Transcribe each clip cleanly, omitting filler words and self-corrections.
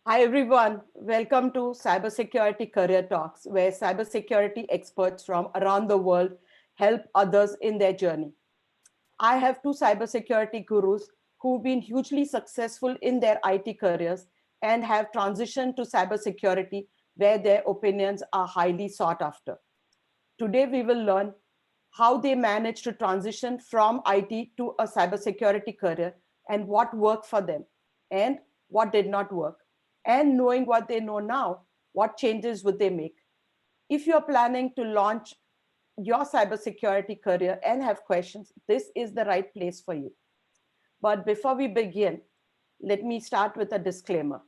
Hi everyone, welcome to Cybersecurity Career Talks, where cybersecurity experts from around the world help others in their journey. I have two cybersecurity gurus who've been hugely successful in their IT careers and have transitioned to cybersecurity where their opinions are highly sought after. Today, we will learn how they managed to transition from IT to a cybersecurity career and what worked for them and what did not work. And knowing what they know now, what changes would they make? If you're planning to launch your cybersecurity career and have questions, this is the right place for you. But before we begin, let me start with a disclaimer.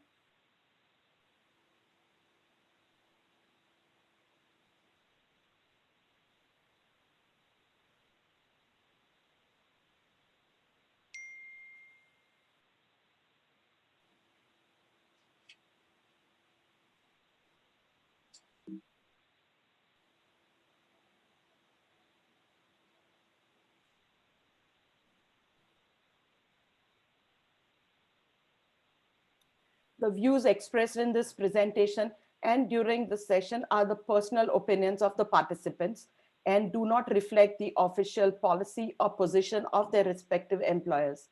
The views expressed in this presentation and during the session are the personal opinions of the participants and do not reflect the official policy or position of their respective employers.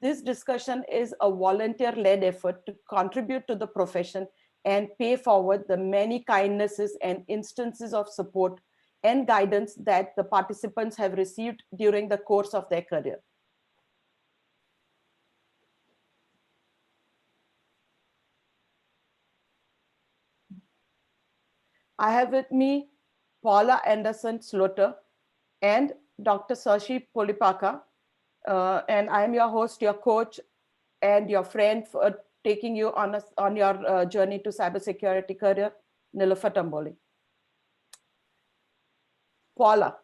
This discussion is a volunteer-led effort to contribute to the profession and pay forward the many kindnesses and instances of support and guidance that the participants have received during the course of their career. I have with me Paula Anderson-Sloter and Dr. Sasi Pulipaka. And I'm your host, your coach, and your friend for taking you on your journey to cybersecurity career, Nilofer Tamboli. Paula.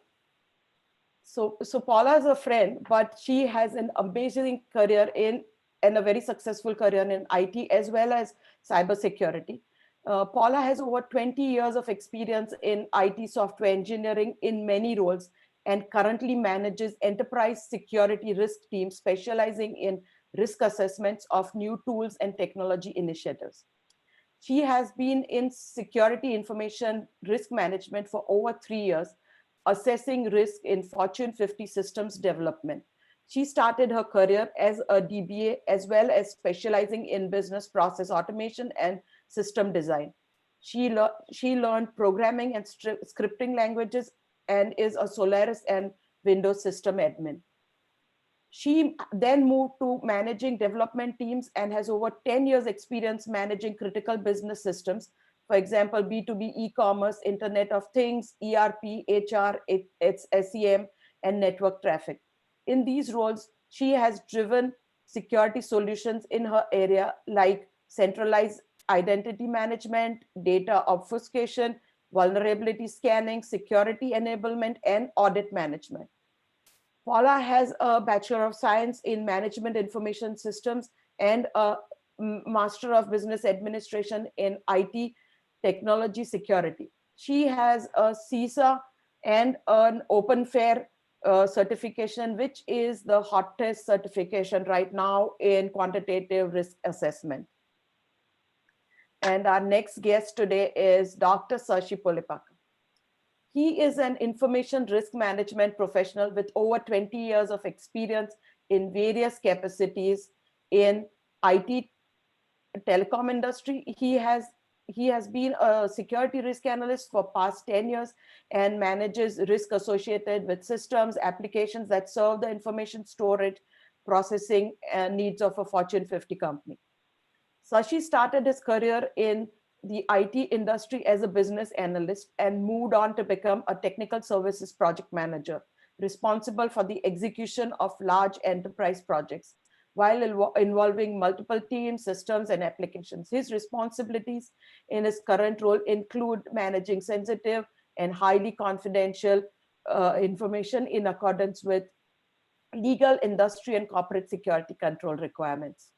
So Paula is a friend, but she has an amazing career and a very successful career in IT as well as cybersecurity. Paula has over 20 years of experience in IT software engineering in many roles and currently manages enterprise security risk teams specializing in risk assessments of new tools and technology initiatives. She has been in security information risk management for over 3 years, assessing risk in Fortune 50 systems development. She started her career as a DBA as well as specializing in business process automation and system design. She learned programming and scripting languages and is a Solaris and Windows system admin. She then moved to managing development teams and has over 10 years experience managing critical business systems. For example, B2B e-commerce, Internet of Things, ERP, HR, it's SEM, and network traffic. In these roles, she has driven security solutions in her area like centralized identity management, data obfuscation, vulnerability scanning, security enablement, and audit management. Paula has a Bachelor of Science in Management Information Systems and a Master of Business Administration in IT Technology Security. She has a CISA and an OpenFair certification, which is the hottest certification right now in quantitative risk assessment. And our next guest today is Dr. Sasi Pulipaka. He is an information risk management professional with over 20 years of experience in various capacities in IT telecom industry. He has been a security risk analyst for past 10 years and manages risk associated with systems, applications that serve the information storage, processing needs of a Fortune 50 company. Sasi started his career in the IT industry as a business analyst and moved on to become a technical services project manager, responsible for the execution of large enterprise projects while involving multiple teams, systems, and applications. His responsibilities in his current role include managing sensitive and highly confidential information in accordance with legal, industry, and corporate security control requirements.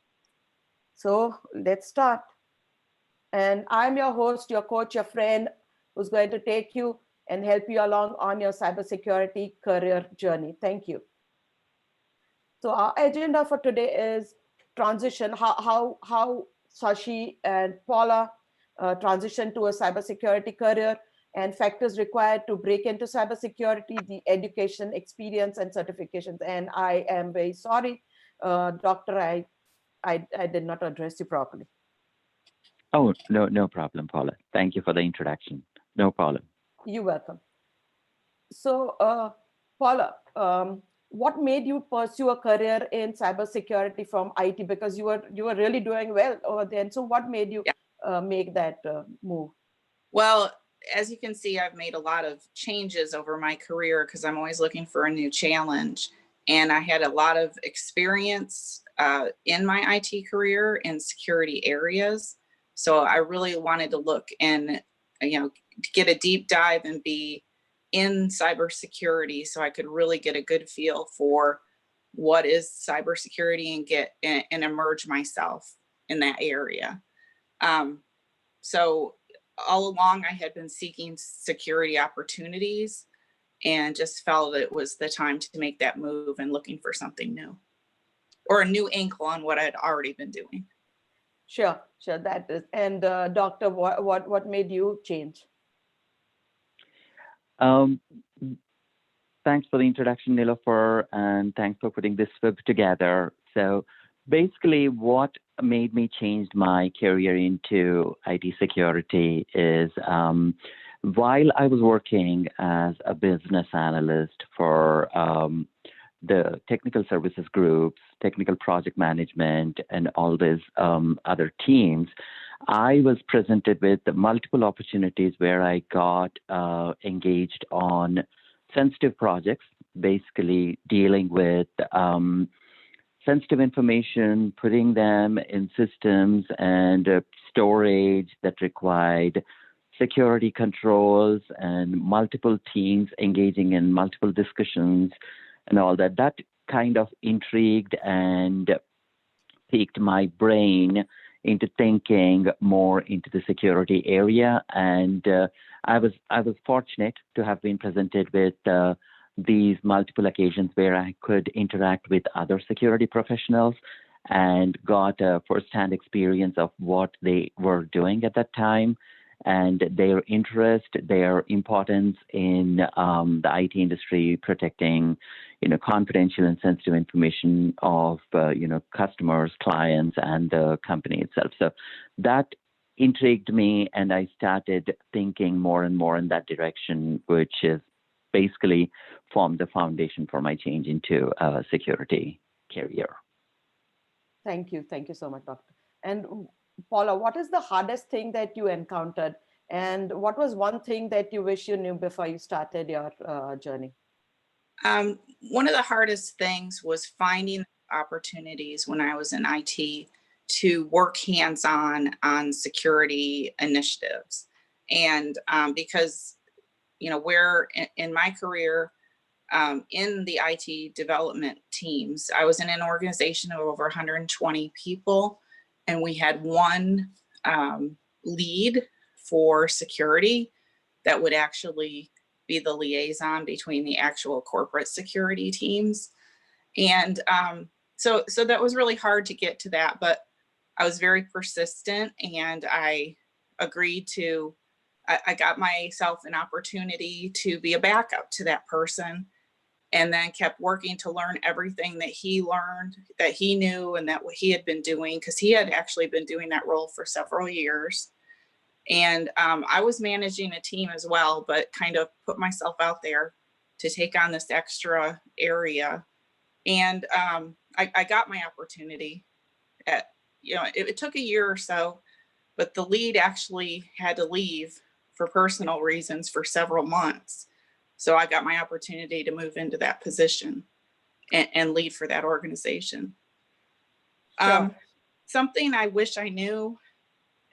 So let's start. And I'm your host, your coach, your friend, who's going to take you and help you along on your cybersecurity career journey. Thank you. So our agenda for today is transition, how Sasi and Paula transitioned to a cybersecurity career and factors required to break into cybersecurity, the education, experience, and certifications. And I am very sorry, Doctor, I did not address you properly. Oh, no, no problem, Paula. Thank you for the introduction. No problem. You're welcome. So, Paula, what made you pursue a career in cybersecurity from IT? Because you were really doing well over there. And so, what made you make that move? Well, as you can see, I've made a lot of changes over my career because I'm always looking for a new challenge. And I had a lot of experience in my IT career in security areas. So I really wanted to look and, get a deep dive and be in cybersecurity so I could really get a good feel for what is cybersecurity and get and emerge myself in that area. So all along I had been seeking security opportunities and just felt it was the time to make that move and looking for something new or a new angle on what I'd already been doing. Sure, that is. And Doctor, what made you change? Thanks for the introduction, Nilofer, and thanks for putting this web together. So basically what made me change my career into IT security is while I was working as a business analyst for the technical services groups, technical project management, and all these other teams, I was presented with multiple opportunities where I got engaged on sensitive projects, basically dealing with sensitive information, putting them in systems and storage that required security controls and multiple teams engaging in multiple discussions and all that. That kind of intrigued and piqued my brain into thinking more into the security area. And I was fortunate to have been presented with these multiple occasions where I could interact with other security professionals and got a firsthand experience of what they were doing at that time and their interest, their importance in the IT industry, protecting, confidential and sensitive information of, customers, clients, and the company itself. So that intrigued me, and I started thinking more and more in that direction, which is basically formed the foundation for my change into a security career. Thank you so much, Doctor. And Paula, what is the hardest thing that you encountered? And what was one thing that you wish you knew before you started your journey? One of the hardest things was finding opportunities when I was in IT to work hands-on on security initiatives. And because, where in my career, in the IT development teams, I was in an organization of over 120 people, and we had one lead for security that would actually be the liaison between the actual corporate security teams. And so that was really hard to get to that, but I was very persistent and I agreed to, I got myself an opportunity to be a backup to that person, and then kept working to learn everything that he learned, that he knew, and that what he had been doing, because he had actually been doing that role for several years. And I was managing a team as well, but kind of put myself out there to take on this extra area. And I got my opportunity at, it took a year or so, but the lead actually had to leave for personal reasons for several months. So I got my opportunity to move into that position and lead for that organization. Sure. Something I wish I knew,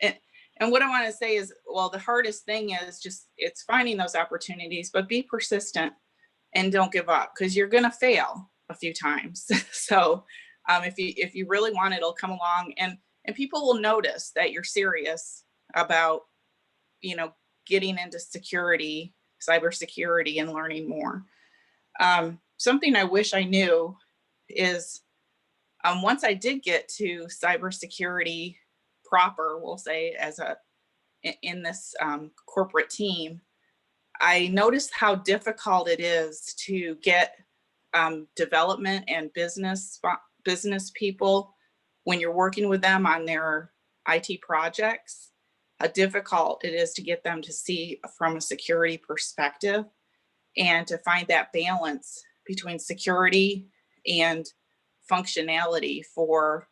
and what I want to say is, well, the hardest thing is just, it's finding those opportunities, but be persistent and don't give up, because you're going to fail a few times. So if you really want it, it'll come along, and people will notice that you're serious about, getting into security, cybersecurity, and learning more. Something I wish I knew is once I did get to cybersecurity proper, we'll say, in this corporate team, I noticed how difficult it is to get development and business people when you're working with them on their IT projects, how difficult it is to get them to see from a security perspective and to find that balance between security and functionality for,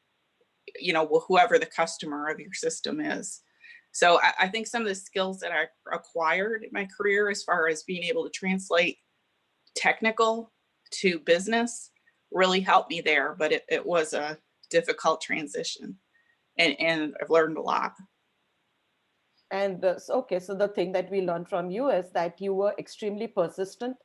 you know, whoever the customer of your system is. So I think some of the skills that I acquired in my career, as far as being able to translate technical to business, really helped me there. But it was a difficult transition, and I've learned a lot. And okay, so the thing that we learned from you is that you were extremely persistent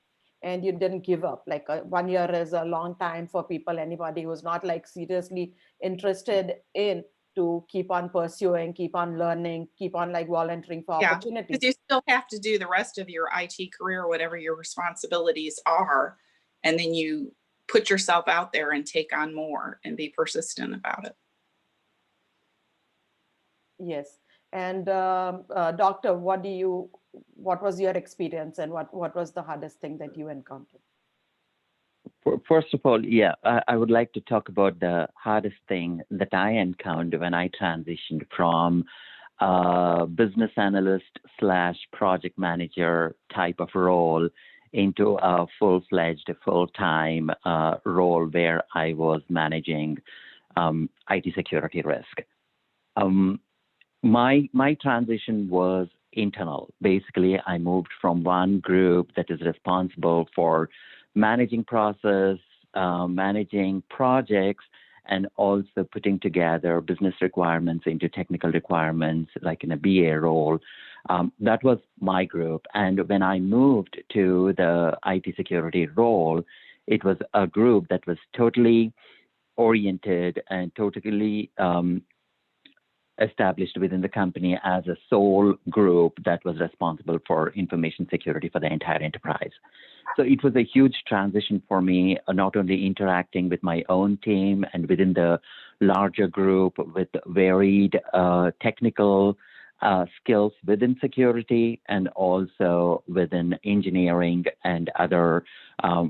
and you didn't give up. Like 1 year is a long time for people, anybody who's not like seriously interested in to keep on pursuing, keep on learning, keep on like volunteering for opportunities. Because you still have to do the rest of your IT career, whatever your responsibilities are, and then you put yourself out there and take on more and be persistent about it. Yes. And Doctor, what was your experience, and what was the hardest thing that you encountered? First of all, yeah, I would like to talk about the hardest thing that I encountered when I transitioned from business analyst / project manager type of role into a full-fledged, full-time role where I was managing IT security risk. My transition was internal. Basically, I moved from one group that is responsible for managing process, managing projects, and also putting together business requirements into technical requirements, like in a BA role. That was my group. And when I moved to the IT security role, it was a group that was totally oriented and totally established within the company as a sole group that was responsible for information security for the entire enterprise. So it was a huge transition for me, not only interacting with my own team and within the larger group with varied technical skills within security, and also within engineering and other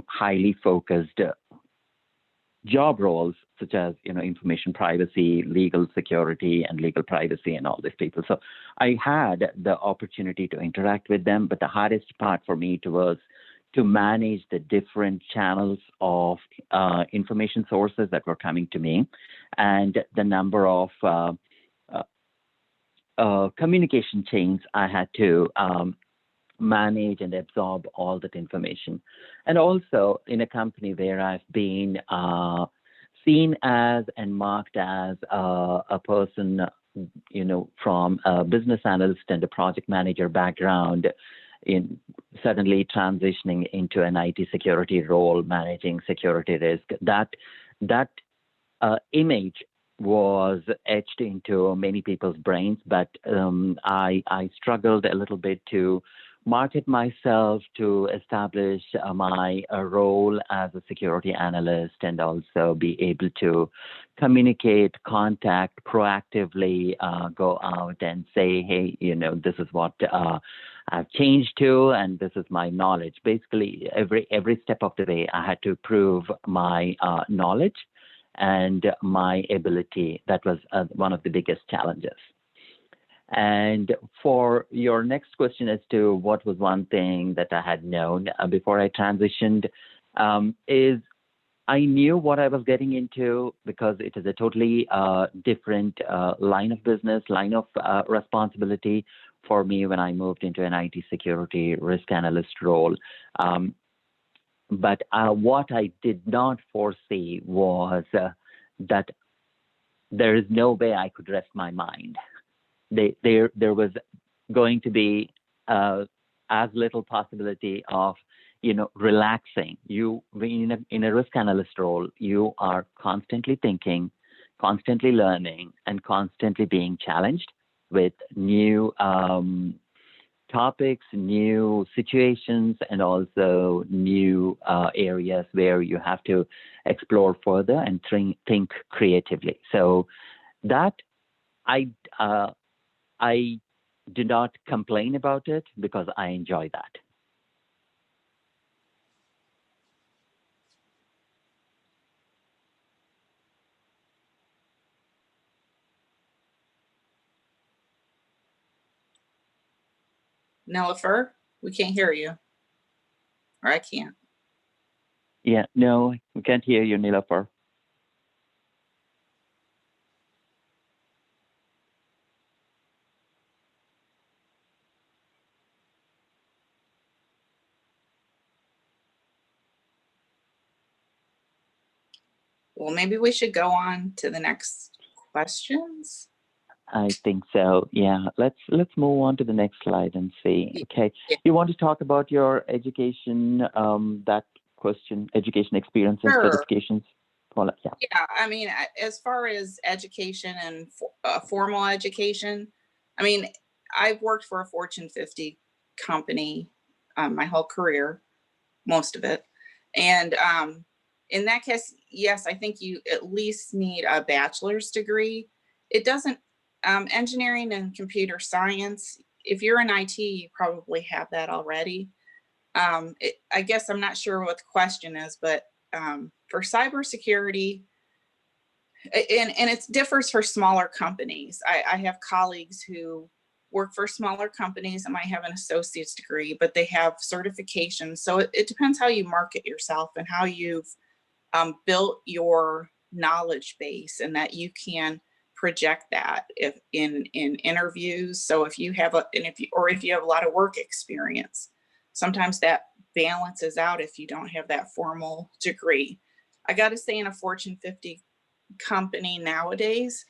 highly focused job roles, such as, you know, information privacy, legal security, and legal privacy, and all these people. So I had the opportunity to interact with them, but the hardest part for me was to manage the different channels of information sources that were coming to me, and the number of communication chains I had to manage and absorb all that information. And also in a company where I've been seen as and marked as a person, you know, from a business analyst and a project manager background, in suddenly transitioning into an IT security role, managing security risk, that image was etched into many people's brains. But I struggled a little bit to market myself, to establish my role as a security analyst, and also be able to communicate, contact, proactively go out and say, hey, you know, this is what I've changed to, and this is my knowledge. Basically, every step of the way, I had to prove my knowledge and my ability. That was one of the biggest challenges. And for your next question as to what was one thing that I had known before I transitioned, is I knew what I was getting into, because it is a totally different line of business, line of responsibility for me when I moved into an IT security risk analyst role. But what I did not foresee was that there is no way I could rest my mind. There was going to be as little possibility of, you know, relaxing. You, in a risk analyst role, you are constantly thinking, constantly learning, and constantly being challenged with new topics, new situations, and also new areas where you have to explore further and think creatively. So that I do not complain about it because I enjoy that. Nilifer, we can't hear you. Or I can't. Yeah, no, we can't hear you, Nilafar. Well, maybe we should go on to the next questions. I think so. Yeah, let's move on to the next slide and see. Okay, Yeah. you want to talk about your education? That question, education experience and Sure. certifications. Paula, yeah. Yeah, I mean, as far as education and formal education, I mean, I've worked for a Fortune 50 company my whole career, most of it. And in that case, yes, I think you at least need a bachelor's degree. It doesn't, engineering and computer science, if you're in IT, you probably have that already. I guess I'm not sure what the question is, but for cybersecurity, and it differs for smaller companies. I have colleagues who work for smaller companies and might have an associate's degree, but they have certifications. So it depends how you market yourself and how you've built your knowledge base, and that you can project that if in interviews. So if you have if you have a lot of work experience, sometimes that balances out if you don't have that formal degree. I got to say, in a Fortune 50 company nowadays,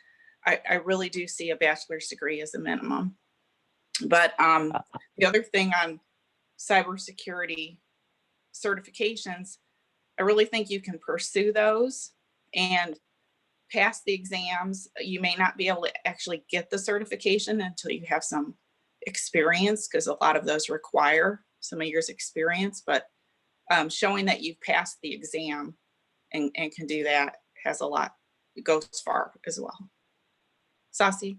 I really do see a bachelor's degree as a minimum. But the other thing on cybersecurity certifications, I really think you can pursue those and pass the exams. You may not be able to actually get the certification until you have some experience, because a lot of those require some of years experience, but showing that you've passed the exam and can do that has a lot, it goes far as well. Sasi?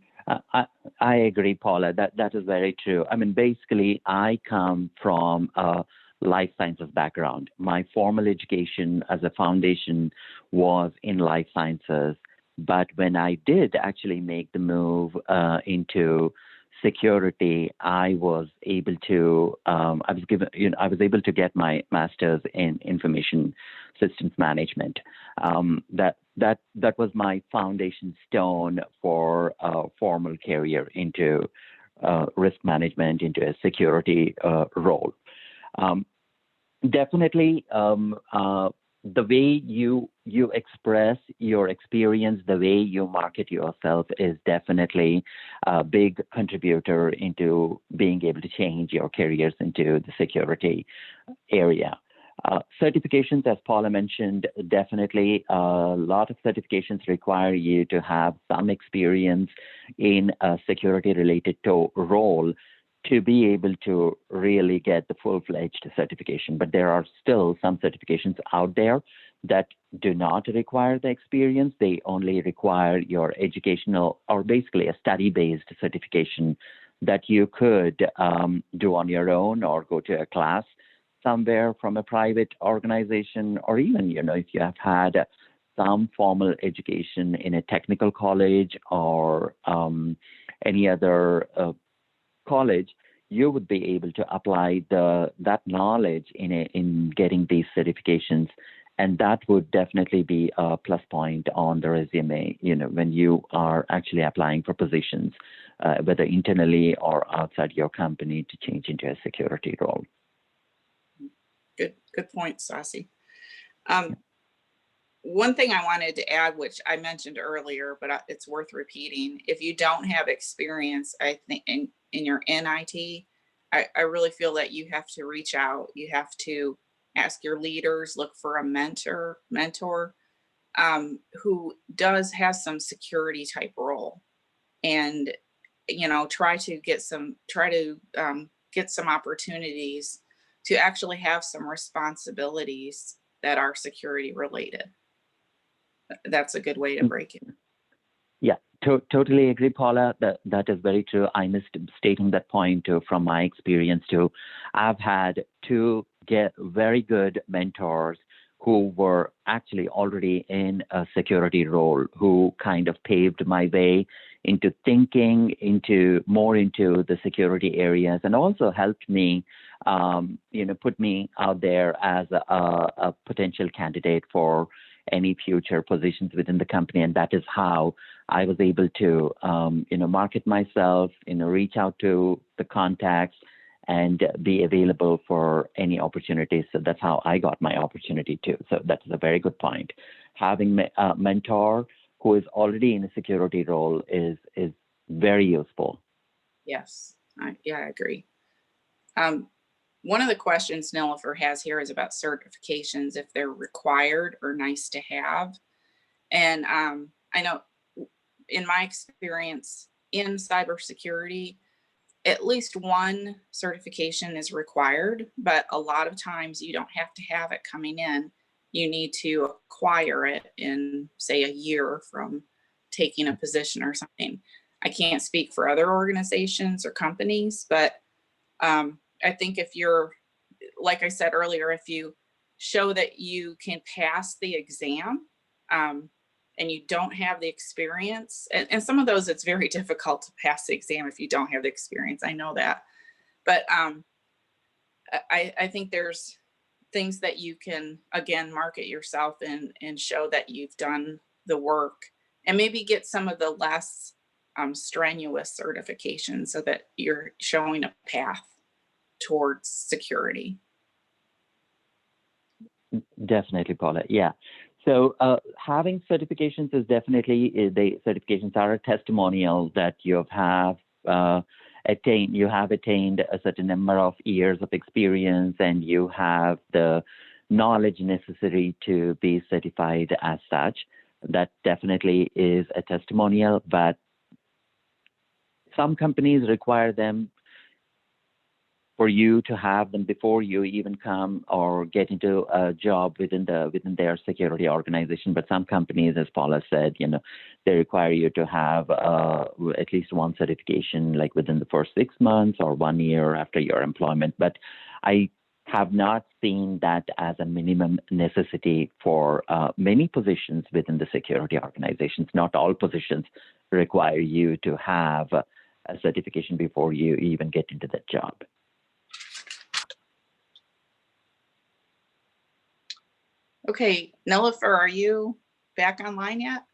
I agree, Paula. That is very true. I mean, basically, I come from a life sciences background. My formal education as a foundation was in life sciences, but when I did actually make the move into security, I was able to I was able to get my master's in information systems management. That was my foundation stone for a formal career into risk management, into a security role. Definitely, the way you express your experience, the way you market yourself is definitely a big contributor into being able to change your careers into the security area. Certifications, as Paula mentioned, definitely a lot of certifications require you to have some experience in a security-related role to be able to really get the full-fledged certification. But there are still some certifications out there that do not require the experience. They only require your educational, or basically a study-based certification that you could do on your own, or go to a class somewhere from a private organization, or even, if you have had some formal education in a technical college or any other college, you would be able to apply that knowledge in getting these certifications, and that would definitely be a plus point on the resume. When you are actually applying for positions, whether internally or outside your company, to change into a security role. Good point, Sasi. One thing I wanted to add, which I mentioned earlier, but it's worth repeating: if you don't have experience, I think in your IT, I really feel that you have to reach out. You have to ask your leaders, look for a mentor who has some security type role, and try to get some opportunities to actually have some responsibilities that are security related. That's a good way to break it. Yeah, Totally agree, Paula. That is very true. I missed stating that point too, from my experience too. I've had two very good mentors who were actually already in a security role, who kind of paved my way into thinking more into the security areas, and also helped me, put me out there as a potential candidate for any future positions within the company. And that is how I was able to, market myself, reach out to the contacts and be available for any opportunities. So that's how I got my opportunity too. So that's a very good point. Having a mentor who is already in a security role is very useful. Yes, I agree. One of the questions Nilofer has here is about certifications, if they're required or nice to have. And I know in my experience in cybersecurity, at least one certification is required, but a lot of times you don't have to have it coming in. You need to acquire it in, say, a year from taking a position or something. I can't speak for other organizations or companies, but I think if you're, like I said earlier, if you show that you can pass the exam and you don't have the experience, and some of those, it's very difficult to pass the exam if you don't have the experience. I know that. But I think there's things that you can, again, market yourself and show that you've done the work, and maybe get some of the less strenuous certifications so that you're showing a path towards security. Definitely, Paula. Yeah. So having certifications is definitely, the certifications are a testimonial that you have attained. You have attained a certain number of years of experience, and you have the knowledge necessary to be certified as such. That definitely is a testimonial, but some companies require them for you to have them before you even come or get into a job within their security organization. But some companies, as Paula said, they require you to have at least one certification, like within the first 6 months or 1 year after your employment. But I have not seen that as a minimum necessity for many positions within the security organizations. Not all positions require you to have a certification before you even get into that job. Okay, Nilofer, are you back online yet?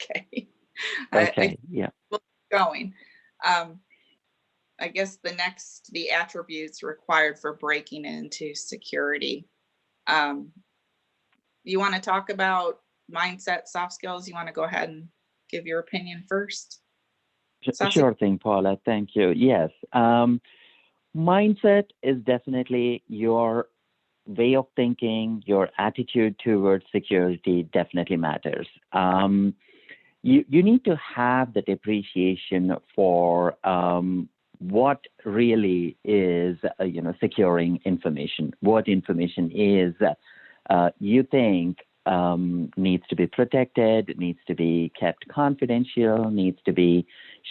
Okay. Okay, yeah. We'll keep going. I guess the attributes required for breaking into security. You want to talk about mindset, soft skills? You want to go ahead and give your opinion first? Sasi? Sure thing, Paula. Thank you. Yes. Mindset is definitely your way of thinking, your attitude towards security definitely matters. You need to have that appreciation for what really is, securing information. What information is you think needs to be protected, needs to be kept confidential, needs to be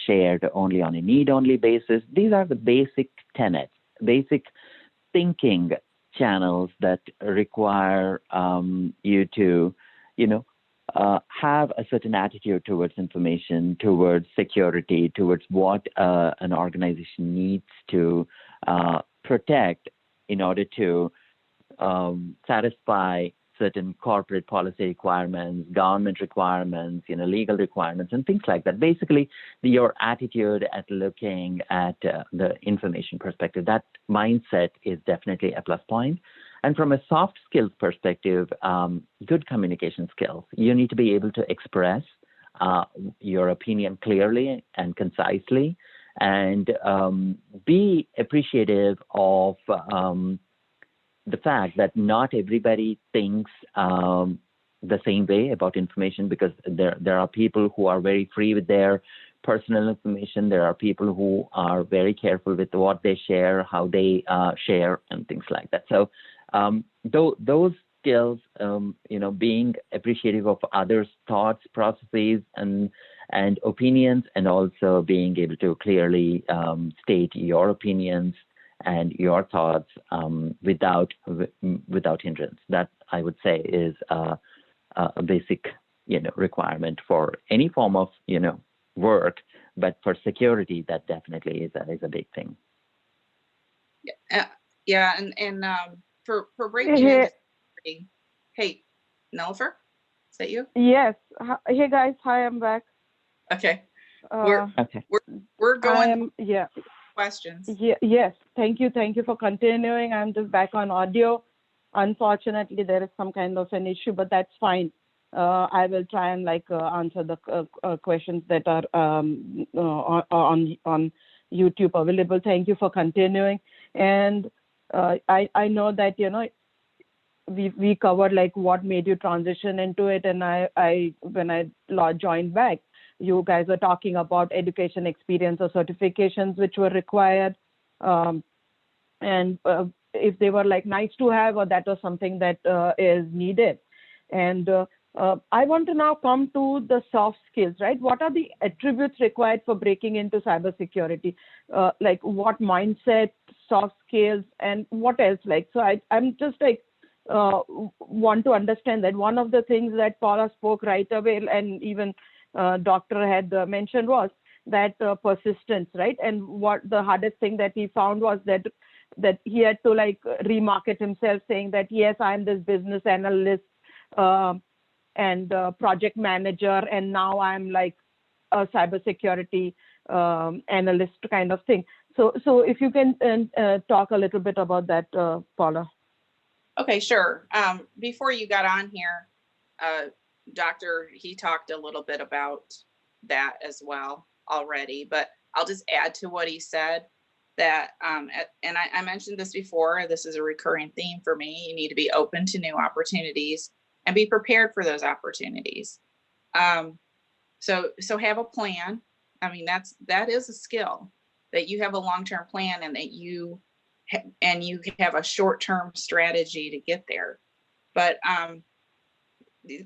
shared only on a need-only basis. These are the basic tenets, basic thinking channels that require you to, have a certain attitude towards information, towards security, towards what an organization needs to protect in order to satisfy certain corporate policy requirements, government requirements, legal requirements, and things like that. Basically, your attitude at looking at the information perspective, that mindset is definitely a plus point. And from a soft skills perspective, good communication skills. You need to be able to express your opinion clearly and concisely, and be appreciative of the fact that not everybody thinks the same way about information, because there are people who are very free with their personal information. There are people who are very careful with what they share, how they share, and things like that. So those skills, being appreciative of others' thoughts, processes, and opinions, and also being able to clearly state your opinions and your thoughts without hindrance. That, I would say, is a basic requirement for any form of work, but for security, that definitely is a big thing. Yeah, and for breaking into security. Hey, Nilüfer, is that you? Yes. Hey guys, hi, I'm back. Okay. Okay. We're going. Yeah. Questions. Yeah. Yes. Thank you for continuing. I'm just back on audio. Unfortunately, there is some kind of an issue, but that's fine. I will try and answer the questions that are on YouTube available. Thank you for continuing. And I know that we covered what made you transition into it, and when I joined back, you guys were talking about education, experience, or certifications which were required, and if they were nice to have, or that was something that is needed. And I want to now come to the soft skills, right? What are the attributes required for breaking into cybersecurity? What mindset, soft skills, and what else? So I'm just want to understand that. One of the things that Paula spoke right away, and even Doctor had mentioned, was that persistence, right? And what the hardest thing that he found was that he had to remarket himself, saying that, yes, I'm this business analyst and project manager, and now I'm a cybersecurity analyst kind of thing. So if you can talk a little bit about that, Paula. Okay, sure. Before you got on here, Doctor, he talked a little bit about that as well already, but I'll just add to what he said that, and I mentioned this before, this is a recurring theme for me. You need to be open to new opportunities and be prepared for those opportunities. So have a plan. I mean, that is a skill, that you have a long-term plan, and that you have a short-term strategy to get there. But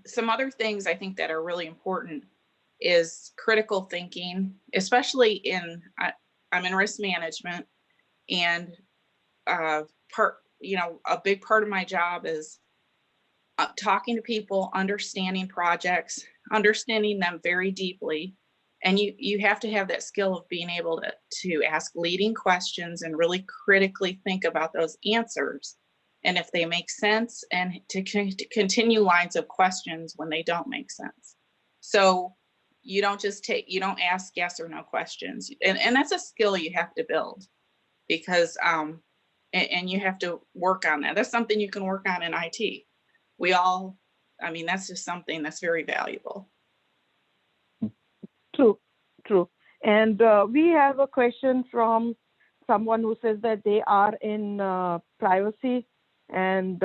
some other things I think that are really important is critical thinking, especially I'm in risk management, and a big part of my job is talking to people, understanding projects, understanding them very deeply. And you have to have that skill of being able to ask leading questions and really critically think about those answers, and if they make sense, and to continue lines of questions when they don't make sense. So you don't ask yes or no questions. And that's a skill you have to build, because and you have to work on that. That's something you can work on in IT. That's just something that's very valuable. True. And we have a question from someone who says that they are in privacy and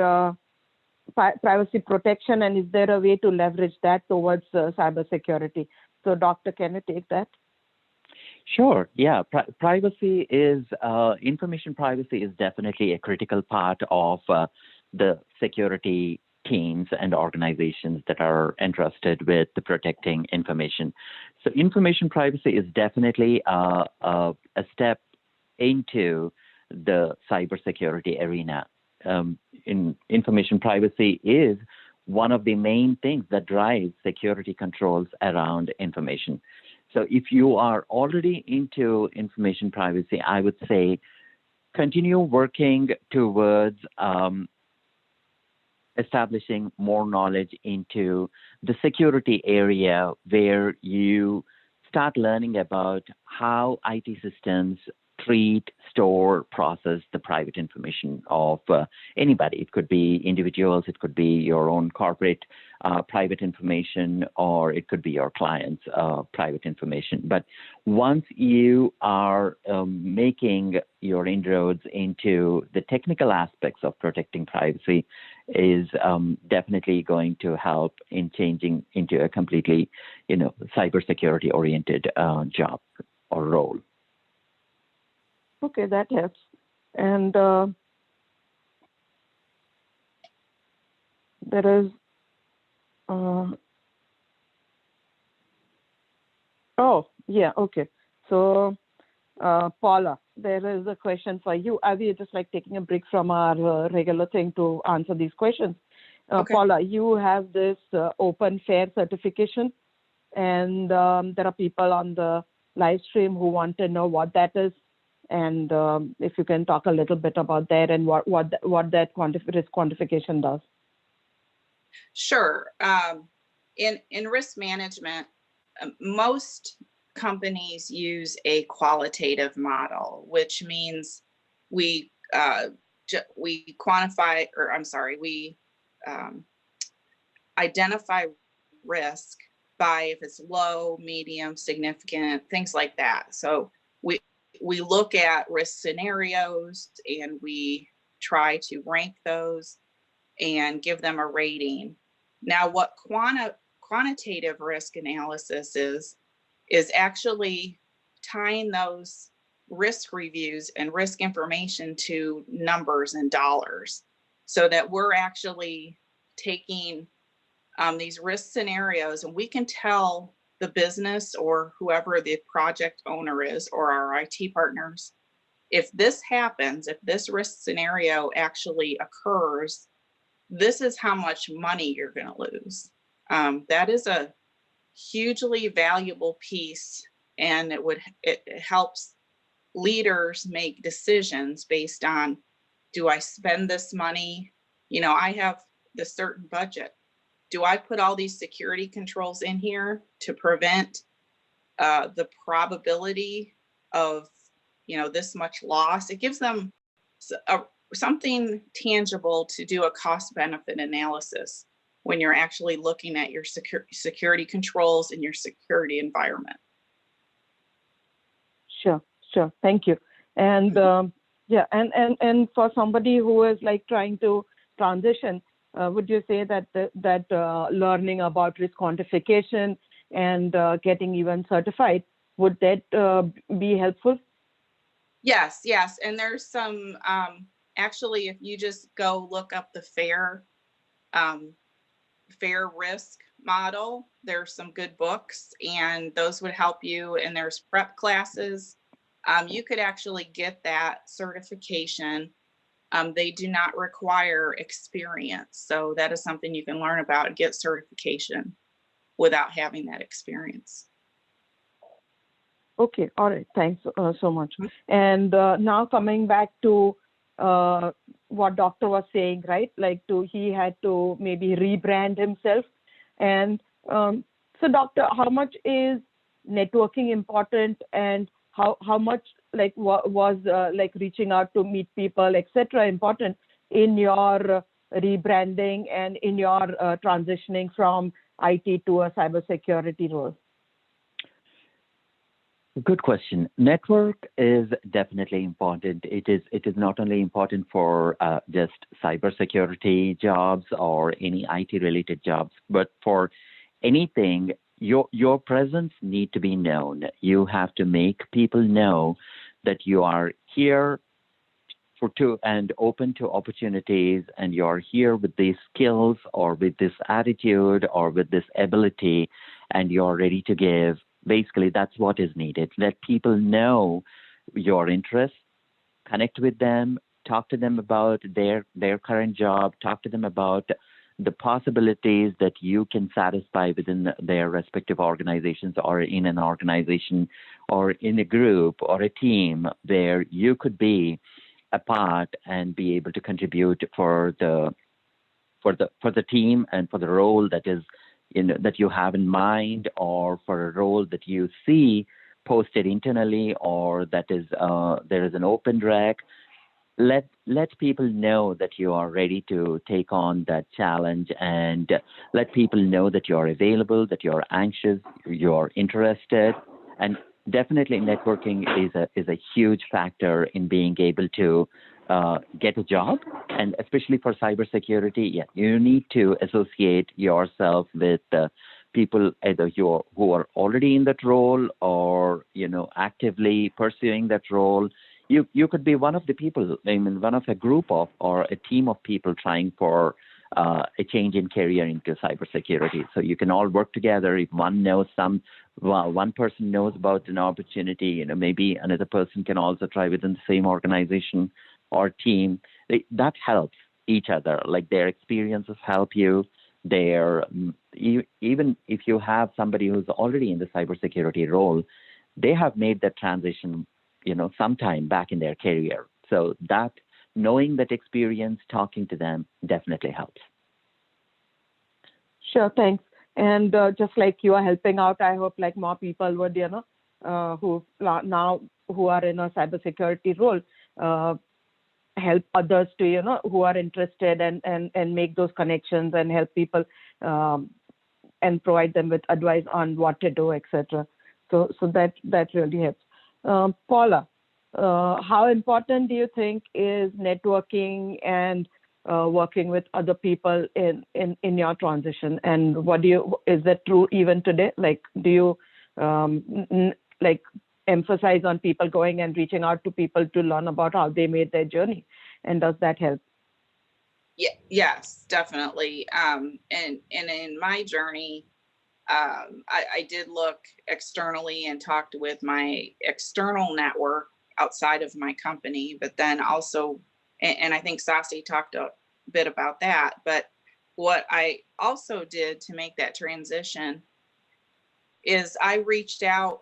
privacy protection, and is there a way to leverage that towards cybersecurity? So, Doctor, can you take that? Sure. Yeah. Privacy is information privacy is definitely a critical part of the security teams and organizations that are entrusted with protecting information. So information privacy is definitely a step into the cybersecurity arena. Information privacy is one of the main things that drives security controls around information. So if you are already into information privacy, I would say continue working towards establishing more knowledge into the security area, where you start learning about how IT systems treat, store, process the private information of anybody. It could be individuals, it could be your own corporate private information, or it could be your client's private information. But once you are making your inroads into the technical aspects of protecting privacy, is definitely going to help in changing into a completely, cybersecurity oriented job or role. Okay, that helps. And there is, oh, yeah, okay. So, Paula, there is a question for you. We are just like taking a break from our regular thing to answer these questions. Okay. Paula, you have this OpenSet certification, and there are people on the live stream who want to know what that is, and if you can talk a little bit about that and what that risk quantification does. Sure. In risk management, most companies use a qualitative model, which means we quantify, or I'm sorry, we identify risk by if it's low, medium, significant, things like that. So we look at risk scenarios and we try to rank those and give them a rating. Now, what quantitative risk analysis is actually tying those risk reviews and risk information to numbers and dollars, so that we're actually taking these risk scenarios, and we can tell the business or whoever the project owner is or our IT partners, if this happens, if this risk scenario actually occurs, this is how much money you're going to lose. That is a hugely valuable piece, and it helps leaders make decisions based on, do I spend this money? You know, I have this certain budget. Do I put all these security controls in here to prevent the probability of, you know, this much loss? It gives them something tangible to do a cost benefit analysis when you're actually looking at your security controls in your security environment. Sure. Thank you. And yeah, and for somebody who is like trying to transition, would you say that learning about risk quantification and getting even certified, would that be helpful? Yes. And there's some, actually, if you just go look up the fair risk model, there's some good books, and those would help you. And there's prep classes. You could actually get that certification. They do not require experience. So that is something you can learn about, get certification without having that experience. Okay, all right, thanks so much. And now coming back to what doctor was saying, right? Like he had to maybe rebrand himself. And so doctor, how much is networking important, and how much like was like reaching out to meet people, etc., important in your rebranding and in your transitioning from IT to a cybersecurity role? Good question. Network is definitely important. It is not only important for just cybersecurity jobs or any IT related jobs, but for anything, your presence need to be known. You have to make people know that you are here and open to opportunities, and you're here with these skills or with this attitude or with this ability, and you're ready to give. Basically, that's what is needed. Let people know your interests, connect with them, talk to them about their current job, talk to them about the possibilities that you can satisfy within their respective organizations, or in an organization or in a group or a team where you could be a part and be able to contribute for the team and for the role that is that you have in mind, or for a role that you see posted internally, or that is there is an open rec. Let people know that you are ready to take on that challenge, and let people know that you're available, that you're anxious, you're interested. And definitely networking is a huge factor in being able to get a job, and especially for cybersecurity. Yeah, you need to associate yourself with people either who are already in that role, or actively pursuing that role. You could be one of the people, one of a group of or a team of people trying for a change in career into cybersecurity. So you can all work together. If one person knows about an opportunity, maybe another person can also try within the same organization or team. That helps each other. Like their experiences help you. Even if you have somebody who's already in the cybersecurity role, they have made that transition, sometime back in their career. So that knowing that experience, talking to them definitely helps. Sure, thanks. And just like you are helping out, I hope like more people would, who are in a cybersecurity role, help others to, who are interested and make those connections and help people and provide them with advice on what to do, etc. So that really helps. Paula, how important do you think is networking and working with other people in your transition? And is that true even today? Like, do you emphasize on people going and reaching out to people to learn about how they made their journey? And does that help? Yeah, yes, definitely. And in my journey, I did look externally and talked with my external network outside of my company, but then also, and I think Sasi talked a bit about that, but what I also did to make that transition is I reached out,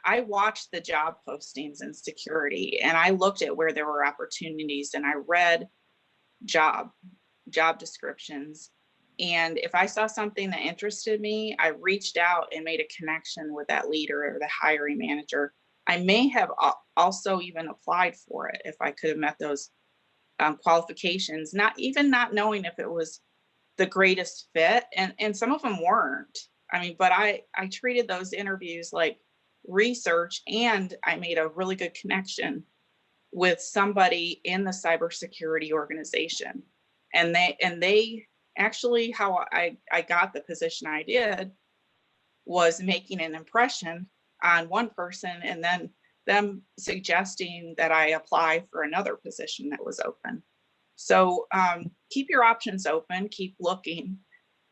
I watched the job postings in security, and I looked at where there were opportunities, and I read job descriptions. And if I saw something that interested me, I reached out and made a connection with that leader or the hiring manager. I may have also even applied for it if I could have met those qualifications, not knowing if it was the greatest fit. And some of them weren't. I mean, but I treated those interviews like research, and I made a really good connection with somebody in the cybersecurity organization. And they actually, how I got the position I did was making an impression on one person and then them suggesting that I apply for another position that was open. So keep your options open, keep looking,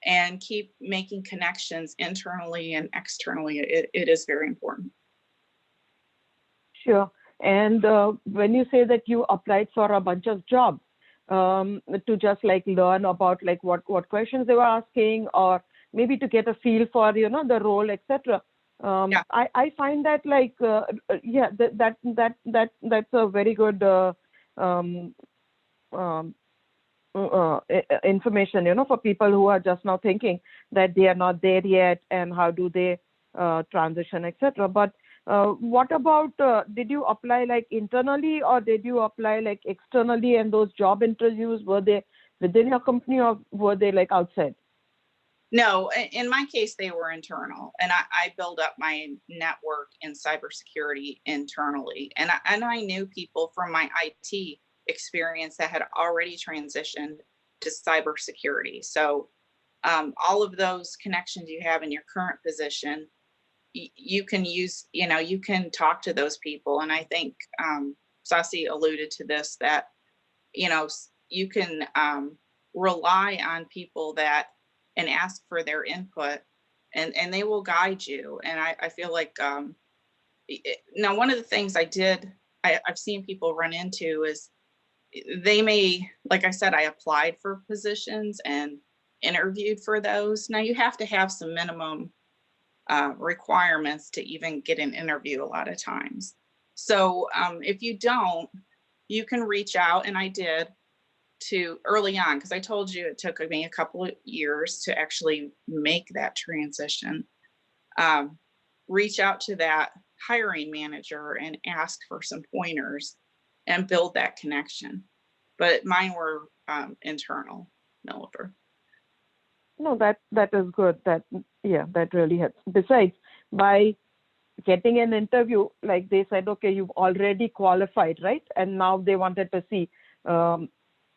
and keep making connections internally and externally. It is very important. Sure. And when you say that you applied for a bunch of jobs, to just like learn about like what questions they were asking, or maybe to get a feel for the role, etc. Yeah. I find that like that's a very good information for people who are just now thinking that they are not there yet and how do they transition, etc. But what about, did you apply like internally, or did you apply like externally, and those job interviews, were they within your company or were they like outside? No, in my case, they were internal, and I built up my network in cybersecurity internally. And I knew people from my IT experience that had already transitioned to cybersecurity. So all of those connections you have in your current position, you can use, you can talk to those people. And I think Sasi alluded to this, that, you can rely on people that and ask for their input, and they will guide you. And I feel like now one of the things I've seen people run into is they may, like I said, I applied for positions and interviewed for those. Now you have to have some minimum requirements to even get an interview a lot of times. So if you don't, you can reach out, and I did, to early on, because I told you it took me a couple of years to actually make that transition. Reach out to that hiring manager and ask for some pointers and build that connection. But mine were internal, Oliver. No, that is good. That really helps. Besides, by getting an interview, like they said, okay, you've already qualified, right? And now they wanted to see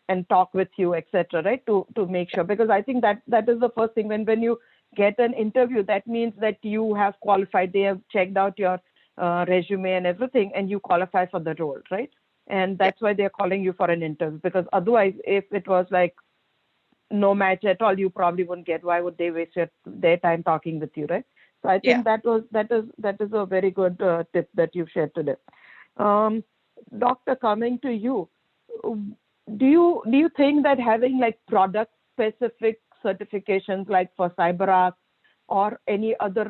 and talk with you, etc., right? To make sure, because I think that is the first thing. When you get an interview, that means that you have qualified. They have checked out your resume and everything, and you qualify for the role, right? And that's why they're calling you for an interview. Because otherwise, if it was like no match at all, you probably wouldn't get. Why would they waste their time talking with you, right? So I think Yeah. that is a very good tip that you've shared today. Doctor, coming to you, do you think that having like product specific certifications like for CyberArk or any other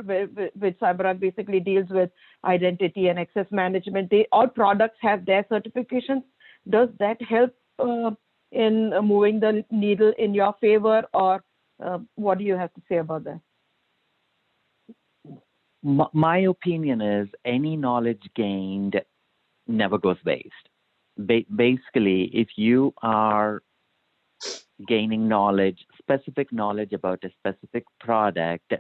which CyberArk basically deals with identity and access management, all products have their certifications? Does that help in moving the needle in your favor, or what do you have to say about that? My opinion is any knowledge gained never goes waste. Basically, if you are gaining knowledge, specific knowledge about a specific product,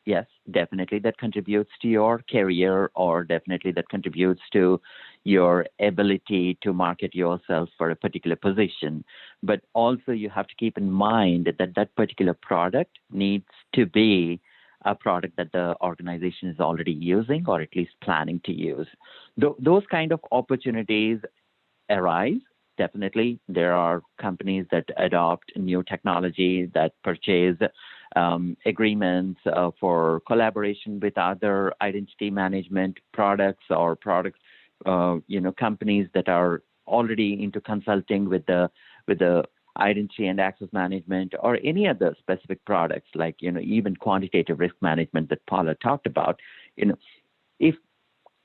yes, definitely that contributes to your career, or definitely that contributes to your ability to market yourself for a particular position. But also you have to keep in mind that that particular product needs to be a product that the organization is already using or at least planning to use. Those kind of opportunities arise. Definitely, there are companies that adopt new technology, that purchase agreements for collaboration with other identity management products, or products, companies that are already into consulting with the identity and access management, or any other specific products, like even quantitative risk management that Paula talked about. If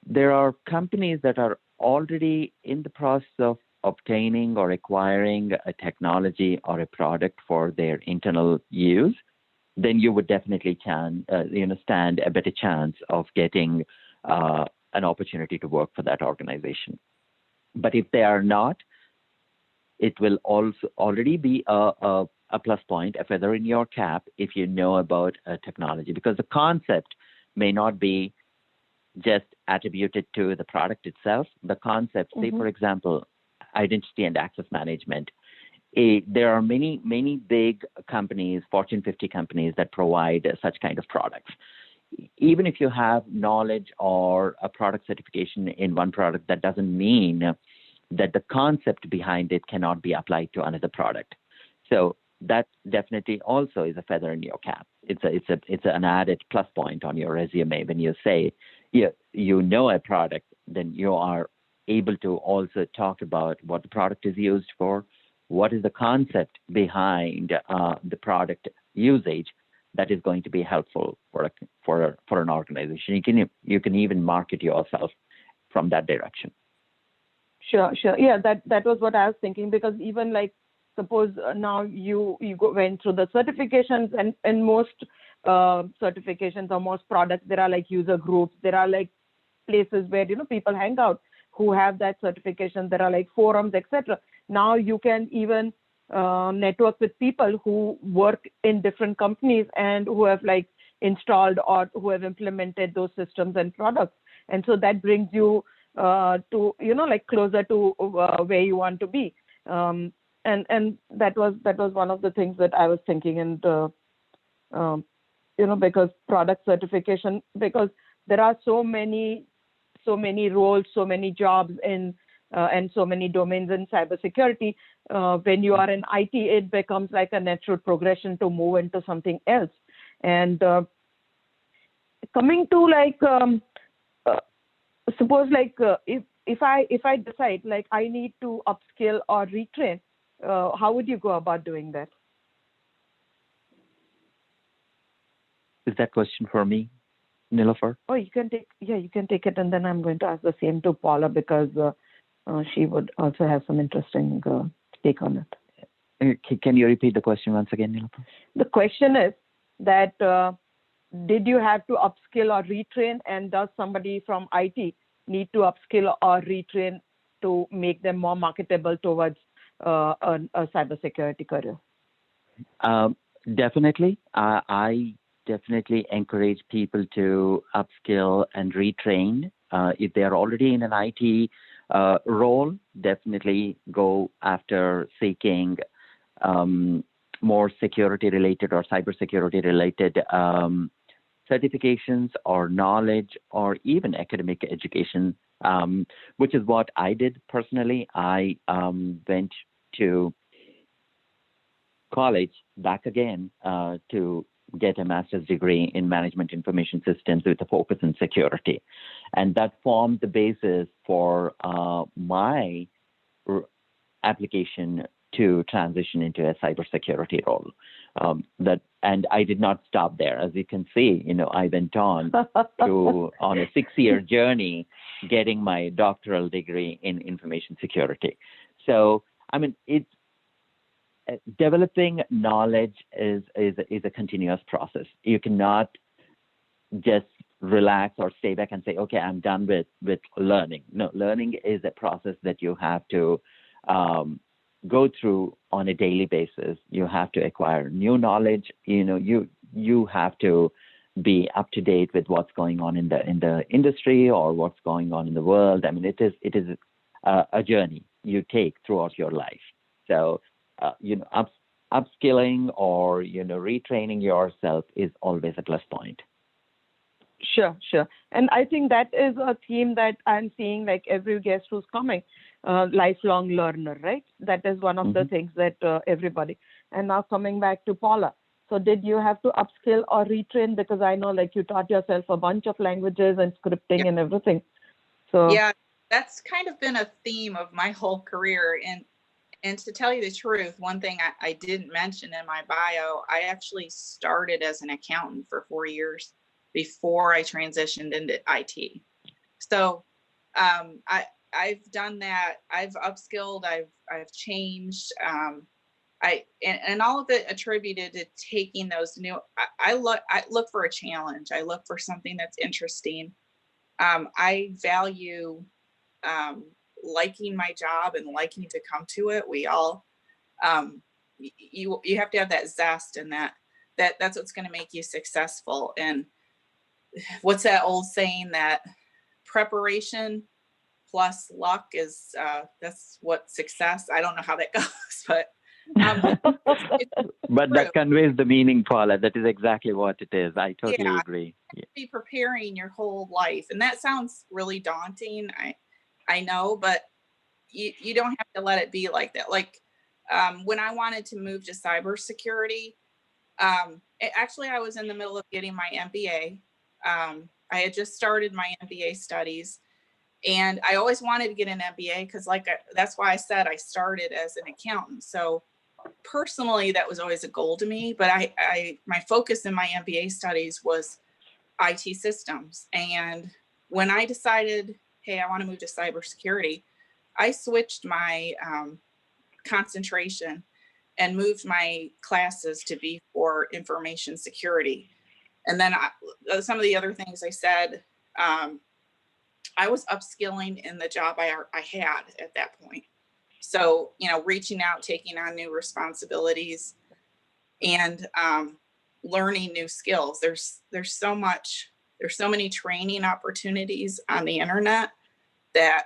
there are companies that are already in the process of obtaining or acquiring a technology or a product for their internal use, then you would definitely stand a better chance of getting an opportunity to work for that organization. But if they are not, it will also already be a plus point, a feather in your cap, if you know about a technology, because the concept may not be just attributed to the product itself. The concept, say, for example, identity and access management. There are many big companies, Fortune 50 companies, that provide such kind of products. Even if you have knowledge or a product certification in one product, that doesn't mean that the concept behind it cannot be applied to another product. So that definitely also is a feather in your cap. It's an added plus point on your resume when you say you know a product, then you are able to also talk about what the product is used for, what is the concept behind the product usage that is going to be helpful for an organization. You can even market yourself from that direction. Sure. Yeah, that was what I was thinking, because even like suppose now you went through the certifications, and most certifications or most products, there are like user groups, there are like places where people hang out who have that certification. There are like forums, etc. Now you can even network with people who work in different companies and who have like installed or who have implemented those systems and products, and so that brings you to like closer to where you want to be, and that was one of the things that I was thinking. And because product certification, because there are so many roles, so many jobs in and so many domains in cybersecurity. When you are in IT, it becomes like a natural progression to move into something else. And coming to like suppose like if I decide like I need to upskill or retrain, how would you go about doing that? Is that question for me, Nilofer? Oh, you can take it, and then I'm going to ask the same to Paula, because she would also have some interesting take on it. Can you repeat the question once again, Nilofer? The question is that did you have to upskill or retrain, and does somebody from IT need to upskill or retrain to make them more marketable towards a cybersecurity career? Definitely. I definitely encourage people to upskill and retrain. If they are already in an IT role, definitely go after seeking more security-related or cybersecurity-related certifications or knowledge, or even academic education, which is what I did personally. I went to college back again to get a master's degree in management information systems with a focus on security. And that formed the basis for my application to transition into a cybersecurity role. And I did not stop there. As you can see, I went on on a 6-year journey, getting my doctoral degree in information security. So, I mean, it's developing knowledge is a continuous process. You cannot just relax or stay back and say, okay, I'm done with learning. No, learning is a process that you have to go through on a daily basis. You have to acquire new knowledge. You have to be up to date with what's going on in the industry or what's going on in the world. I mean, it is a journey you take throughout your life. So, upskilling or retraining yourself is always a plus point. Sure. And I think that is a theme that I'm seeing, like every guest who's coming, lifelong learner, right? That is one of the things that everybody. And now coming back to Paula. So did you have to upskill or retrain? Because I know like you taught yourself a bunch of languages and scripting and everything. So yeah, that's kind of been a theme of my whole career. And to tell you the truth, one thing I didn't mention in my bio, I actually started as an accountant for 4 years before I transitioned into IT. So I've done that. I've upskilled. I've changed. And all of it attributed to taking those new. I look for a challenge. I look for something that's interesting. I value liking my job and liking to come to it. We all, you have to have that zest, and that's what's going to make you successful. And what's that old saying, that preparation plus luck is that's what success. I don't know how that goes, but but that conveys the meaning, Paula. That is exactly what it is. I totally agree. Yeah. Be preparing your whole life, and that sounds really daunting. I know, but you don't have to let it be like that. Like when I wanted to move to cybersecurity, actually I was in the middle of getting my MBA. I had just started my MBA studies, and I always wanted to get an MBA because that's why I said I started as an accountant. So personally, that was always a goal to me, but my focus in my MBA studies was IT systems. And when I decided, hey, I want to move to cybersecurity, I switched my concentration and moved my classes to be for information security. And then some of the other things I said, I was upskilling in the job I had at that point. So, reaching out, taking on new responsibilities, and learning new skills. There's so many training opportunities on the internet that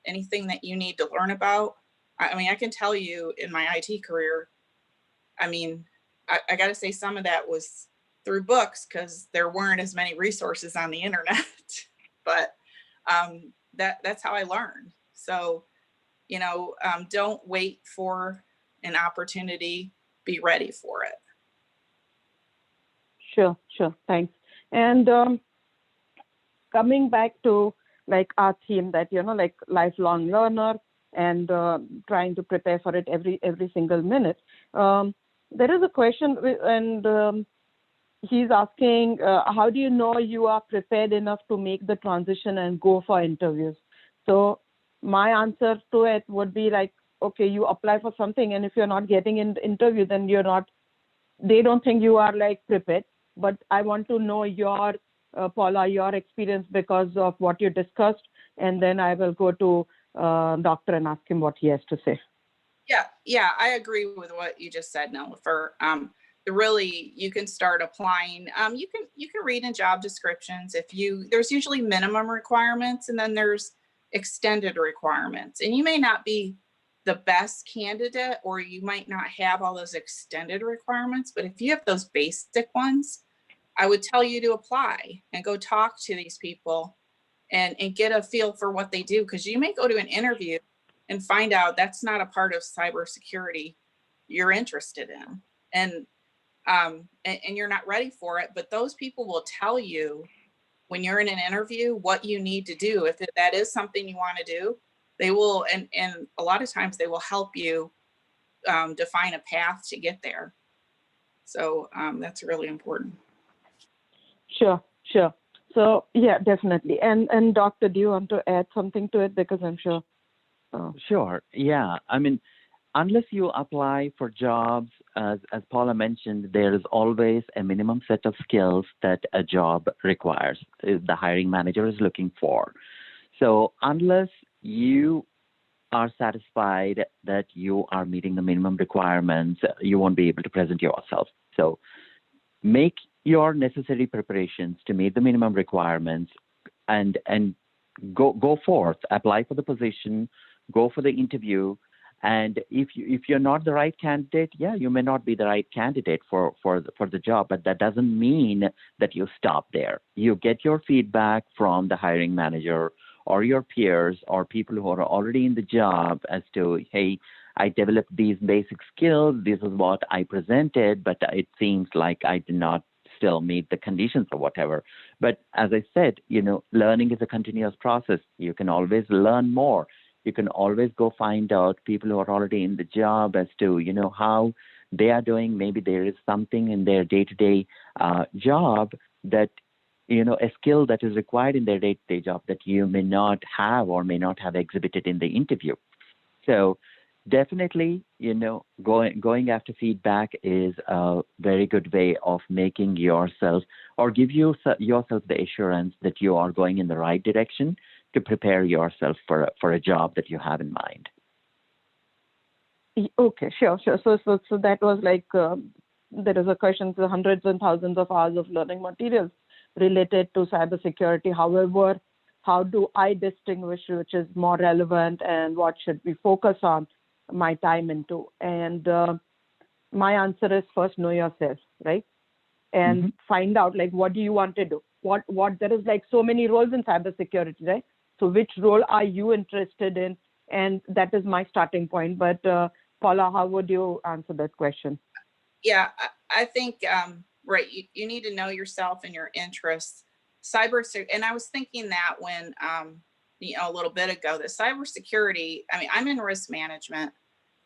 anything that you need to learn about. I mean, I can tell you in my IT career, I mean, I got to say some of that was through books because there weren't as many resources on the internet, but that's how I learned. So, don't wait for an opportunity, be ready for it. Sure. Thanks. And coming back to like our theme that, like lifelong learner and trying to prepare for it every single minute. There is a question, and he's asking, how do you know you are prepared enough to make the transition and go for interviews? So my answer to it would be like, okay, you apply for something, and if you're not getting an interview, then they don't think you are like prepared. But I want to know your, Paula, your experience because of what you discussed, and then I will go to doctor and ask him what he has to say. Yeah, I agree with what you just said, Nilofer. Really, you can start applying. You can read in job descriptions. There's usually minimum requirements, and then there's extended requirements. And you may not be the best candidate, or you might not have all those extended requirements, but if you have those basic ones, I would tell you to apply and go talk to these people and get a feel for what they do, because you may go to an interview and find out that's not a part of cybersecurity you're interested in, and you're not ready for it. But those people will tell you when you're in an interview what you need to do. If that is something you want to do, they will, and a lot of times they will help you define a path to get there. So that's really important. Sure. So yeah, definitely. And Doctor, do you want to add something to it? Because I'm sure. Sure. Yeah. I mean, unless you apply for jobs, as Paula mentioned, there is always a minimum set of skills that a job requires, the hiring manager is looking for. So unless you are satisfied that you are meeting the minimum requirements, you won't be able to present yourself. So make your necessary preparations to meet the minimum requirements, and go forth, apply for the position, go for the interview. And if you're not the right candidate, yeah, you may not be the right candidate for the job, but that doesn't mean that you stop there. You get your feedback from the hiring manager or your peers or people who are already in the job as to, hey, I developed these basic skills, this is what I presented, but it seems like I did not still meet the conditions or whatever. But as I said, learning is a continuous process. You can always learn more. You can always go find out people who are already in the job as to, how they are doing. Maybe there is something in their day-to-day job that, a skill that is required in their day-to-day job that you may not have or may not have exhibited in the interview. So definitely, going after feedback is a very good way of making yourself, or give yourself the assurance that you are going in the right direction to prepare yourself for a job that you have in mind. Okay, sure. So that was like, there is a question, so hundreds and thousands of hours of learning materials related to cybersecurity. However, how do I distinguish which is more relevant and what should we focus on my time into? And my answer is, first know yourself, right? And find out, like, what do you want to do? What there is like so many roles in cybersecurity, right? So which role are you interested in? And that is my starting point. But Paula, how would you answer that question? Yeah, I think, right, you need to know yourself and your interests. And I was thinking that when, a little bit ago, that cybersecurity, I mean, I'm in risk management.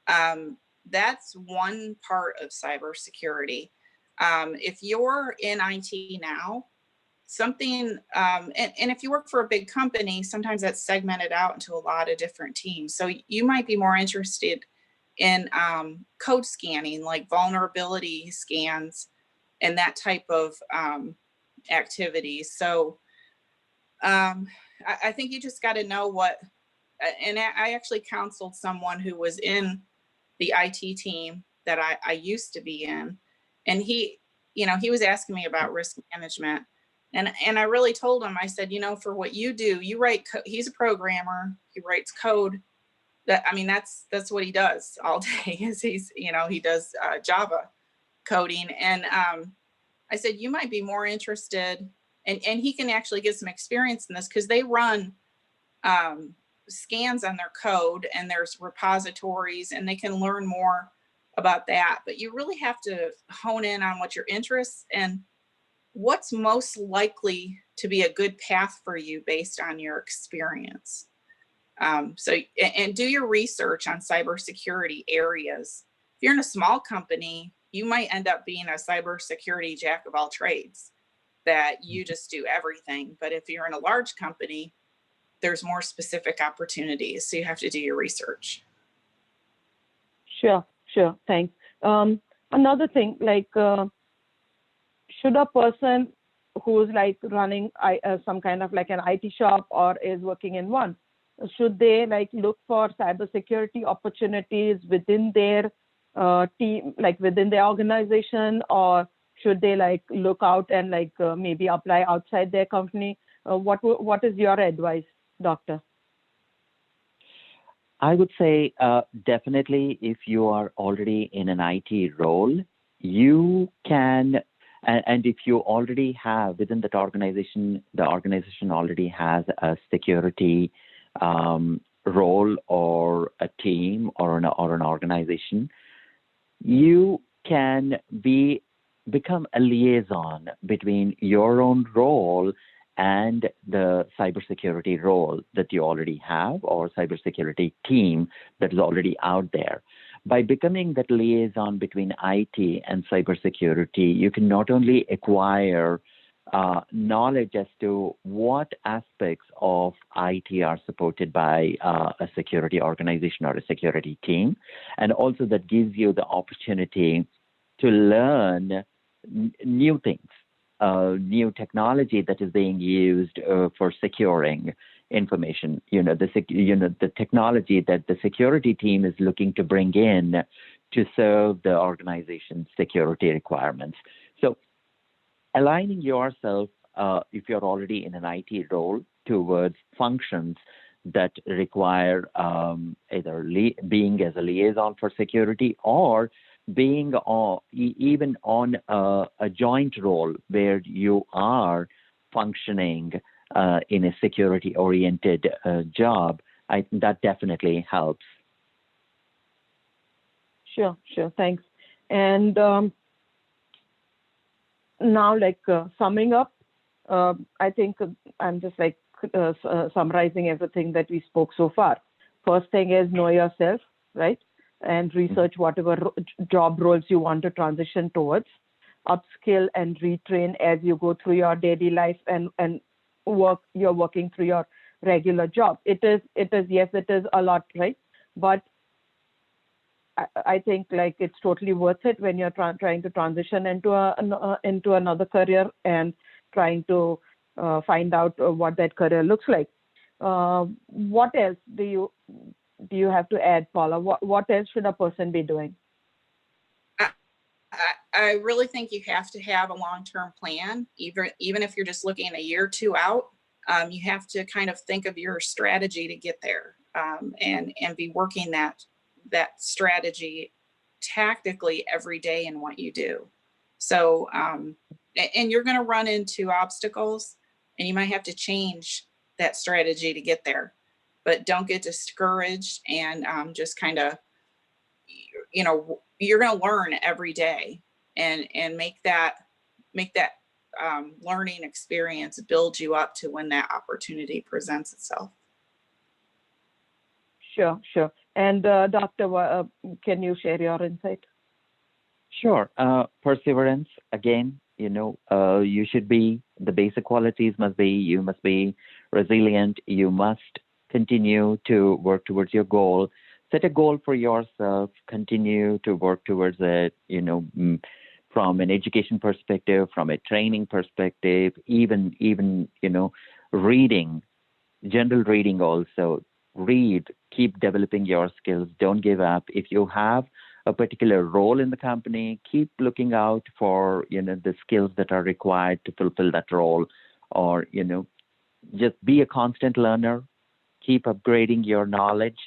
That's one part of cybersecurity. If you're in IT now, something, and if you work for a big company, sometimes that's segmented out into a lot of different teams. So you might be more interested in code scanning, like vulnerability scans and that type of activities. So I think you just got to know what, and I actually counseled someone who was in the IT team that I used to be in, and he was asking me about risk management. And I really told him, I said, for what you do, you write, he's a programmer, he writes code. That's what he does all day, is he does Java coding. And I said, you might be more interested, and he can actually get some experience in this, because they run scans on their code, and there's repositories, and they can learn more about that. But you really have to hone in on what your interests and what's most likely to be a good path for you based on your experience. So do your research on cybersecurity areas. If you're in a small company, you might end up being a cybersecurity jack of all trades, that you just do everything. But if you're in a large company, there's more specific opportunities. So you have to do your research. Sure. Thanks. Another thing, like, should a person who's like running some kind of like an IT shop or is working in one, should they like look for cybersecurity opportunities within their team, like within their organization, or should they like look out and like maybe apply outside their company? What is your advice, Doctor? I would say definitely, if you are already in an IT role, you can, and if you already have within that organization, the organization already has a security role or a team or an organization, you can become a liaison between your own role and the cybersecurity role that you already have, or cybersecurity team that is already out there. By becoming that liaison between IT and cybersecurity, you can not only acquire knowledge as to what aspects of IT are supported by a security organization or a security team, and also that gives you the opportunity to learn new things, new technology that is being used for securing information. The technology that the security team is looking to bring in to serve the organization's security requirements. So aligning yourself, if you're already in an IT role, towards functions that require either being as a liaison for security, or being even on a joint role where you are functioning in a security-oriented job, that definitely helps. Sure, thanks. And now, summing up, I think I'm just summarizing everything that we spoke so far. First thing is know yourself, right? And research whatever job roles you want to transition towards. Upskill and retrain as you go through your daily life and you're working through your regular job. It is yes, it is a lot, right? But I think it's totally worth it when you're trying to transition into another career and trying to find out what that career looks like. What else do you have to add, Paula? What else should a person be doing? I really think you have to have a long-term plan, even if you're just looking a year or two out. You have to kind of think of your strategy to get there, and be working that strategy tactically every day in what you do. So, and you're going to run into obstacles, and you might have to change that strategy to get there. But don't get discouraged, and just kind of, you're going to learn every day, and make that learning experience build you up to when that opportunity presents itself. Sure. And Doctor, can you share your insight? Sure. Perseverance, again, you should be, the basic qualities must be, you must be resilient, you must continue to work towards your goal. Set a goal for yourself, continue to work towards it, from an education perspective, from a training perspective, even reading, general reading also. Read, keep developing your skills, don't give up. If you have a particular role in the company, keep looking out for, the skills that are required to fulfill that role, or, just be a constant learner, keep upgrading your knowledge.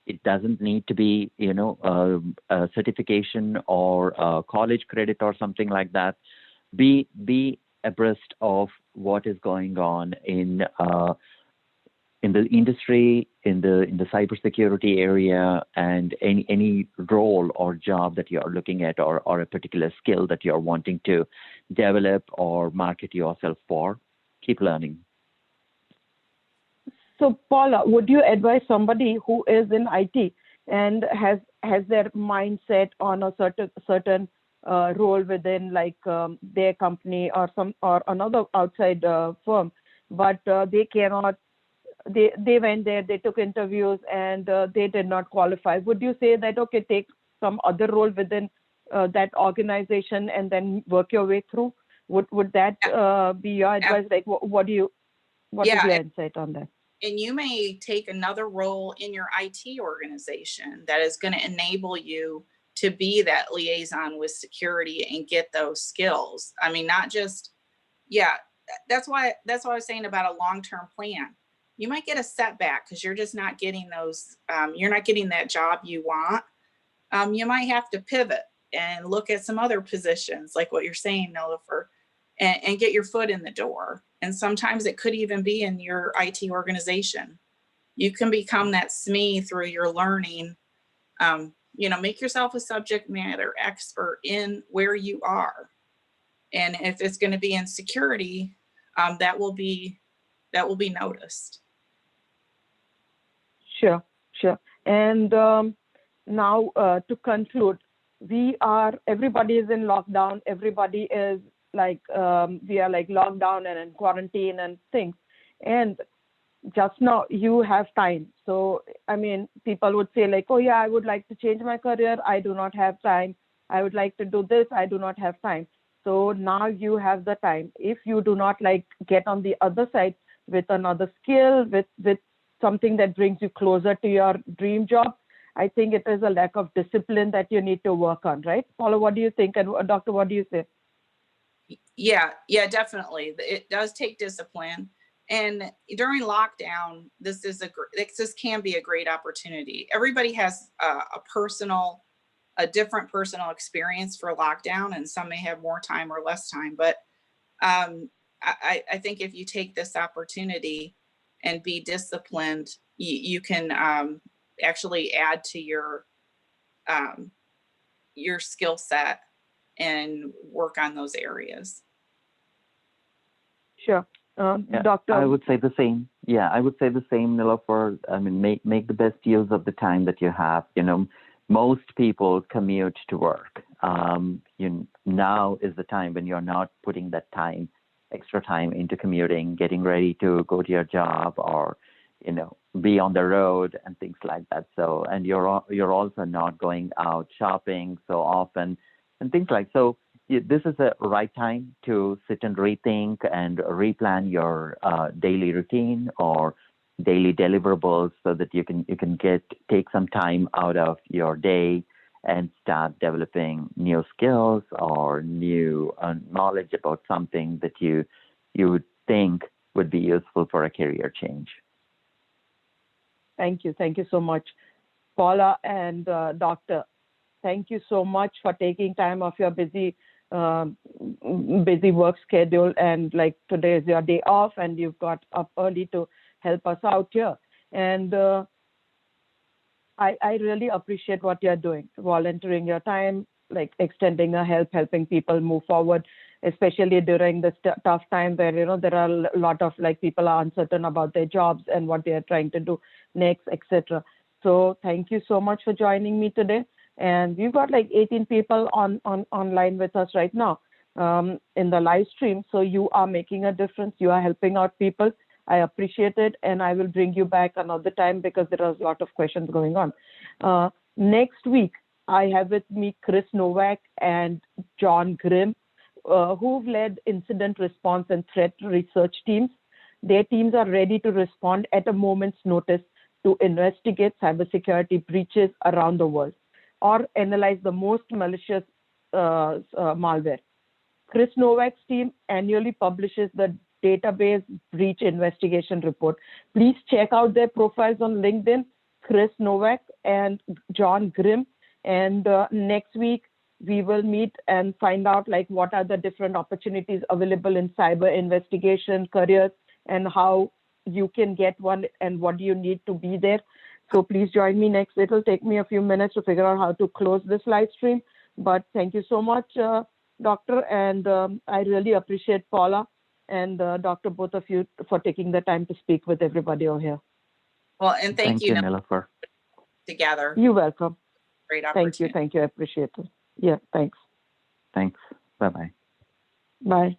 It doesn't need to be, a certification or a college credit or something like that. Be abreast of what is going on in the industry, in the cybersecurity area, and any role or job that you're looking at, or a particular skill that you're wanting to develop or market yourself for. Keep learning. So, Paula, would you advise somebody who is in IT and has their mindset on a certain role within their company or another outside firm, but they cannot? They went there, they took interviews, and they did not qualify. Would you say that, okay, take some other role within that organization and then work your way through? Would that be your advice? What is your insight on that? And you may take another role in your IT organization that is going to enable you to be that liaison with security and get those skills. I mean, not just, that's why I was saying about a long-term plan. You might get a setback because you're just not getting those, you're not getting that job you want. You might have to pivot and look at some other positions, like what you're saying, Nilofer, and get your foot in the door. And sometimes it could even be in your IT organization. You can become that SME through your learning. make yourself a subject matter expert in where you are. And if it's going to be in security, that will be noticed. Sure. And now to conclude, everybody is in lockdown. Everybody is like, we are like locked down and in quarantine and things. And just now you have time. So, I mean, people would say like, oh yeah, I would like to change my career. I do not have time. I would like to do this. I do not have time. So now you have the time. If you do not like get on the other side with another skill, with something that brings you closer to your dream job, I think it is a lack of discipline that you need to work on, right? Paula, what do you think? And Doctor, what do you say? Yeah, definitely. It does take discipline. And during lockdown, this can be a great opportunity. Everybody has a different personal experience for lockdown, and some may have more time or less time. But I think if you take this opportunity and be disciplined, you can actually add to your skill set and work on those areas. Sure. Yeah, Doctor? I would say the same. Yeah, I would say the same, Nilofer. I mean, make the best use of the time that you have. Most people commute to work. Now is the time when you're not putting that extra time into commuting, getting ready to go to your job, or be on the road and things like that. So, and you're also not going out shopping so often and things like so. This is the right time to sit and rethink and replan your daily routine or daily deliverables, so that you can take some time out of your day and start developing new skills or new knowledge about something that you would think would be useful for a career change. Thank you so much, Paula and Doctor. Thank you so much for taking time off your busy work schedule, and like today is your day off and you've got up early to help us out here. And I really appreciate what you're doing, volunteering your time, like extending a helping people move forward, especially during this tough time where there are a lot of like people are uncertain about their jobs and what they are trying to do next, etc. So thank you so much for joining me today. And we've got like 18 people online with us right now in the live stream. So you are making a difference. You are helping out people. I appreciate it. And I will bring you back another time because there are a lot of questions going on. Next week, I have with me Chris Novak and John Grimm, who've led incident response and threat research teams. Their teams are ready to respond at a moment's notice to investigate cybersecurity breaches around the world or analyze the most malicious malware. Chris Novak's team annually publishes the database breach investigation report. Please check out their profiles on LinkedIn, Chris Novak and John Grimm. And next week, we will meet and find out like what are the different opportunities available in cyber investigation careers and how you can get one and what do you need to be there. So please join me next. It'll take me a few minutes to figure out how to close this live stream. But thank you so much, Doctor. And I really appreciate Paula and Doctor, both of you, for taking the time to speak with everybody over here. Well, and thank you, Nilofer. Together. You're welcome. Great opportunity. Thank you. I appreciate it. Yeah, thanks. Thanks. Bye-bye. Bye.